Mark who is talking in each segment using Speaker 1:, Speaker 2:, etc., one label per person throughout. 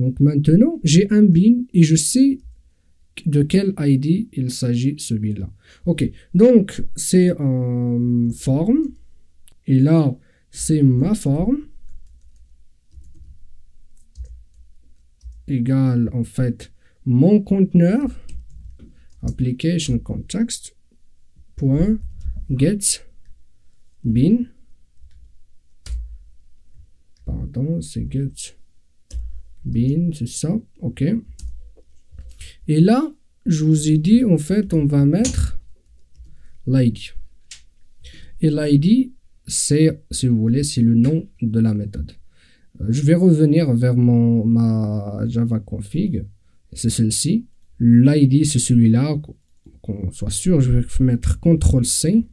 Speaker 1: Donc maintenant, j'ai un bin et je sais de quel ID il s'agit, ce bin-là. Ok, donc c'est un form. Et là, c'est ma forme. Égale, en fait, mon conteneur. Application context. Point get bin. Pardon, c'est get bin, c'est ça. Ok. Et là, je vous ai dit, en fait, on va mettre l'ID. Et l'ID, c'est, si vous voulez, c'est le nom de la méthode. Je vais revenir vers ma Java config. C'est celle-ci. L'ID, c'est celui-là. Qu'on soit sûr, je vais mettre CTRL-C.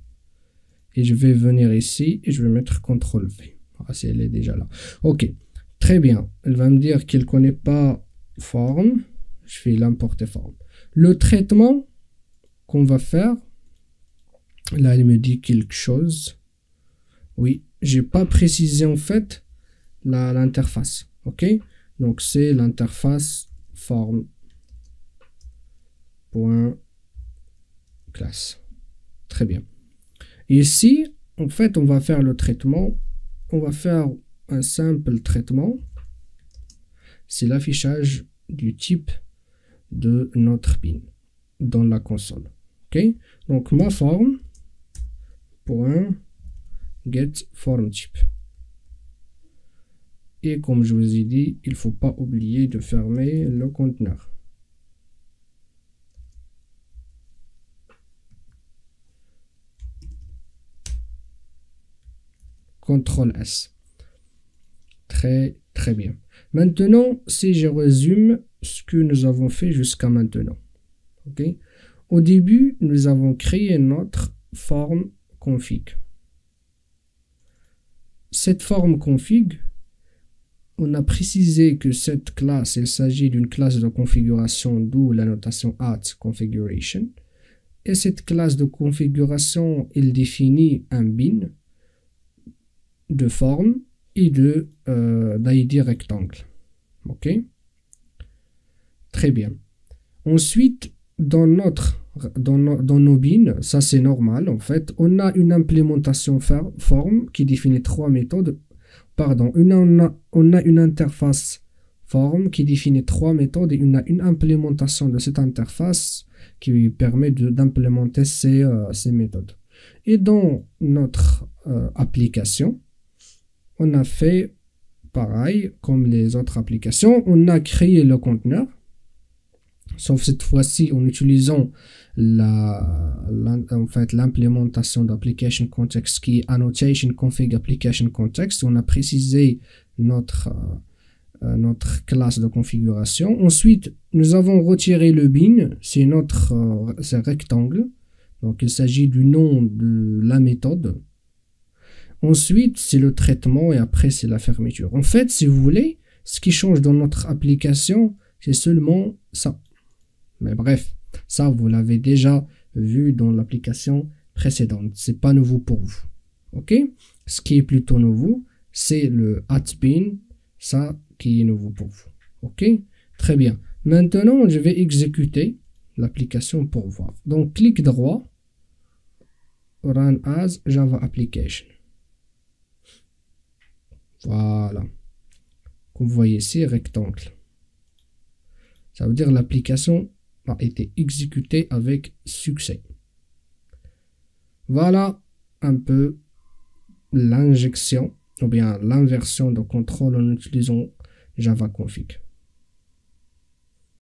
Speaker 1: Et je vais venir ici et je vais mettre CTRL-V. Ah, si elle est déjà là. Ok, très bien. Elle va me dire qu'elle ne connaît pas form. Je vais l'importer form. Le traitement qu'on va faire, là, elle me dit quelque chose. Oui, j'ai pas précisé en fait l'interface. Ok, donc c'est l'interface form point classe. Très bien. Ici, en fait, on va faire le traitement. On va faire un simple traitement. C'est l'affichage du type de notre bin dans la console. Ok, donc ma forme point get form type. Et comme je vous ai dit, il ne faut pas oublier de fermer le conteneur. CTRL S. Très bien. Maintenant, si je résume ce que nous avons fait jusqu'à maintenant. Okay? Au début, nous avons créé notre forme config. Cette forme config, on a précisé que cette classe, il s'agit d'une classe de configuration, d'où la notation @configuration. Et cette classe de configuration, il définit un bin de forme et d'ID rectangle. Ok, très bien. Ensuite, dans nos bins, ça c'est normal en fait, on a une implémentation form qui définit trois méthodes. Pardon, on a une interface form qui définit trois méthodes et on a une implémentation de cette interface qui permet d'implémenter ces méthodes. Et dans notre application, on a fait pareil comme les autres applications. On a créé le conteneur, sauf cette fois-ci en utilisant en fait, l'implémentation d'application context qui est annotation config application context. On a précisé notre classe de configuration. Ensuite, nous avons retiré le bin, c'est rectangle. Donc, il s'agit du nom de la méthode. Ensuite, c'est le traitement et après, c'est la fermeture. En fait, si vous voulez, ce qui change dans notre application, c'est seulement ça. Mais bref, ça, vous l'avez déjà vu dans l'application précédente. C'est pas nouveau pour vous. OK? Ce qui est plutôt nouveau, c'est le @bin, ça qui est nouveau pour vous. OK? Très bien. Maintenant, je vais exécuter l'application pour voir. Donc, clic droit, Run as Java Application. Voilà. Comme vous voyez ici, rectangle. Ça veut dire l'application a été exécutée avec succès. Voilà un peu l'injection ou bien l'inversion de contrôle en utilisant Java Config.